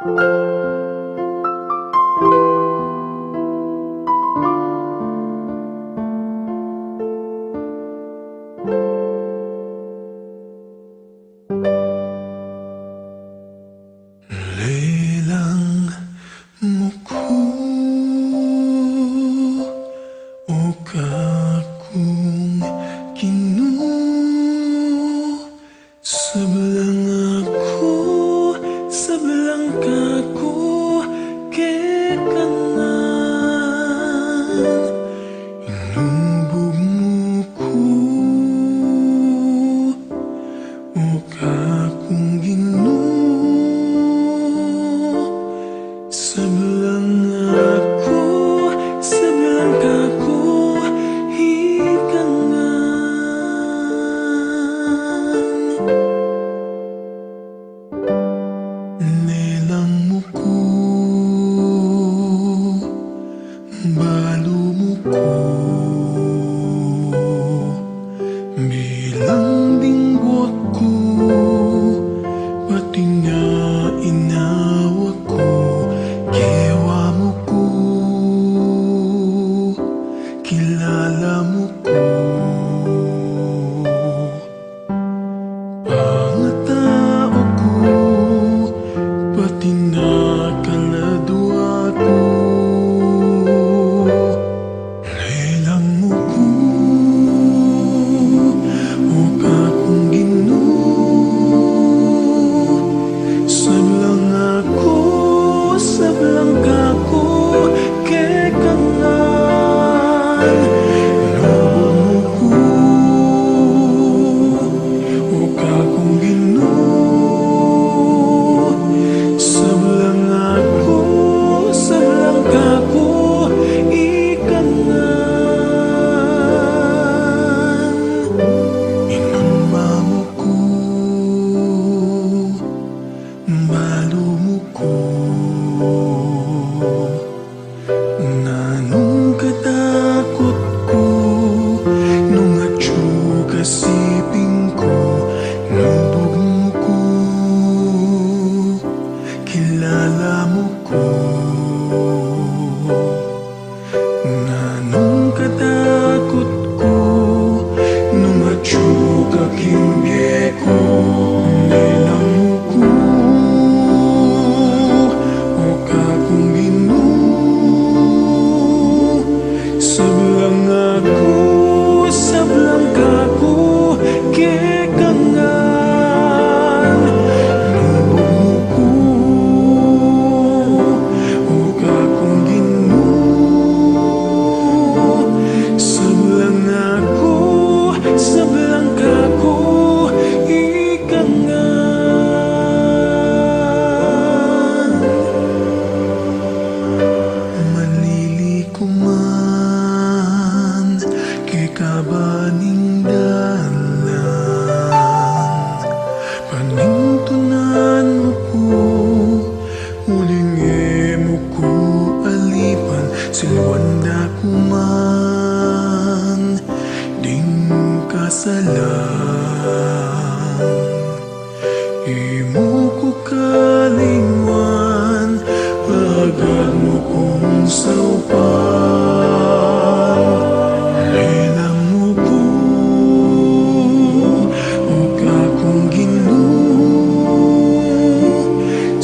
Lelang mo ko o kakong sablang ako, sablang kako kekanan inumbog mo ko o kakong sablang ako, sablang kako hikangan lelang mo ko, balo mo ko bilang dinggot ko, pati nga inawa ko. Kewa mo ko, kilala mo ko, pangatao ko, pati na kaladwa ko. Lelang mo ko, o kakong sablang ako, sablang kako kekanan inumbog mo ko o kakong sablang ako, sablang kako ikanan inumba mo ko, balo mo ko nanong katakot ko nung atyo kasiping ko nubog mo ko, kilala mo ko nanong katakot ko nung atyo kakimbye ko. Lelang mo ko, o kakong sablang ako, sablang kako kekangan inumbog mo ko, o kakong sablang ako, sablang kako ikangan. Manlili ko man kay kabaning dalan, panintunan mo ko, ulinge mo ko alipan, silwanda ko man ding kasalan. Imo ko kalingwan, agad mo kong saupan. Lelang mo ko, o kakong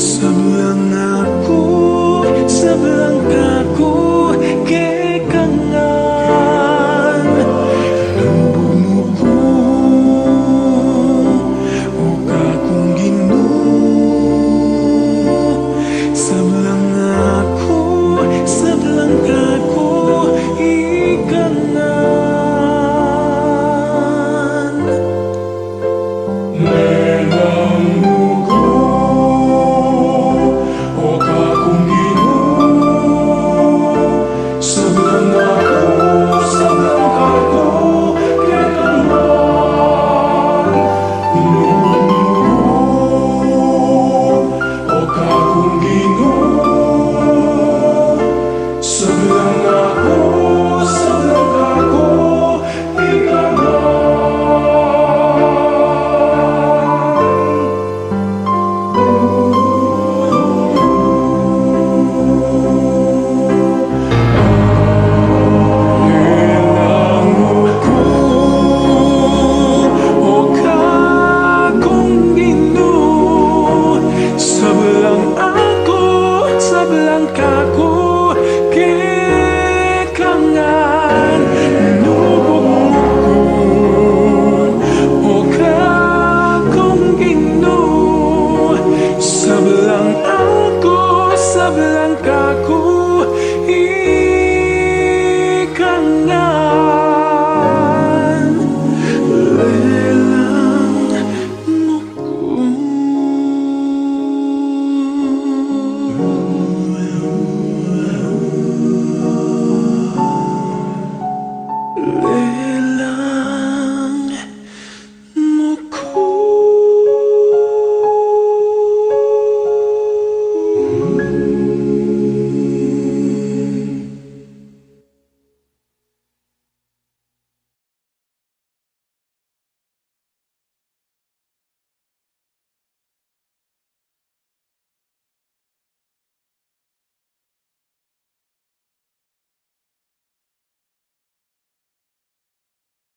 sablang ako, sablang kako kekangan inumbog mo ko, o kakong sablang ako, sablang kako ikanan. Lelang mo ko, o kakong Sablang ako, sablang kako kekangan nubog o kakong gino. Sablang ako, sablang kako